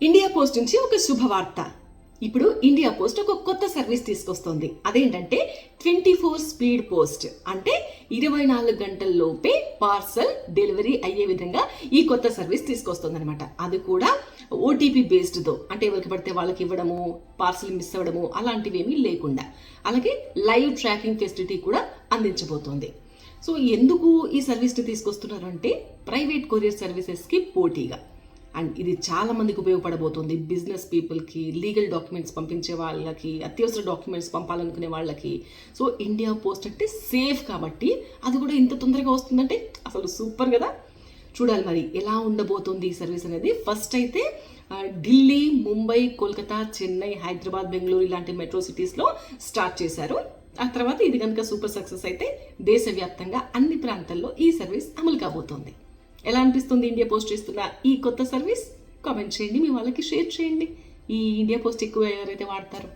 India post నుంచి ఒక శుభవార్త. ఇప్పుడు ఇండియా పోస్ట్ ఒక కొత్త సర్వీస్ తీసుకొస్తుంది. అదేంటంటే 24 స్పీడ్ పోస్ట్. అంటే 24 గంటల్లోపే పార్సల్ డెలివరీ అయ్యే విధంగా ఈ కొత్త సర్వీస్ తీసుకొస్తుంది అనమాట. అది కూడా ఓటీపీ బేస్డ్తో, అంటే ఎవరికి పడితే వాళ్ళకి ఇవ్వడము, పార్సల్ మిస్ అవ్వడము అలాంటివి ఏమీ లేకుండా. అలాగే లైవ్ ట్రాకింగ్ ఫెసిలిటీ కూడా అందించబోతోంది. సో ఎందుకు ఈ సర్వీస్ని తీసుకొస్తున్నారు అంటే ప్రైవేట్ కొరియర్ సర్వీసెస్కి పోటీగా. అండ్ ఇది చాలా మందికి ఉపయోగపడబోతుంది. బిజినెస్ పీపుల్కి, లీగల్ డాక్యుమెంట్స్ పంపించే వాళ్ళకి, అత్యవసర డాక్యుమెంట్స్ పంపాలనుకునే వాళ్ళకి. సో ఇండియా పోస్ట్ అంటే సేఫ్ కాబట్టి అది కూడా ఇంత తొందరగా వస్తుందంటే అసలు సూపర్ కదా. చూడాలి మరి ఎలా ఉండబోతుంది ఈ సర్వీస్ అనేది. ఫస్ట్ అయితే ఢిల్లీ, ముంబై, కోల్కతా, చెన్నై, హైదరాబాద్, బెంగళూరు ఇలాంటి మెట్రో సిటీస్లో స్టార్ట్ చేశారు. ఆ తర్వాత ఇది కనుక సూపర్ సక్సెస్ అయితే దేశవ్యాప్తంగా అన్ని ప్రాంతాల్లో ఈ సర్వీస్ అమలు కాబోతోంది. ఎలా అనిపిస్తుంది ఇండియా పోస్ట్ ఇస్తున్న ఈ కొత్త సర్వీస్? కామెంట్ చేయండి, మీ వాళ్ళకి షేర్ చేయండి. ఈ ఇండియా పోస్ట్ ఎక్కువ ఎవరైతే వాడతారో.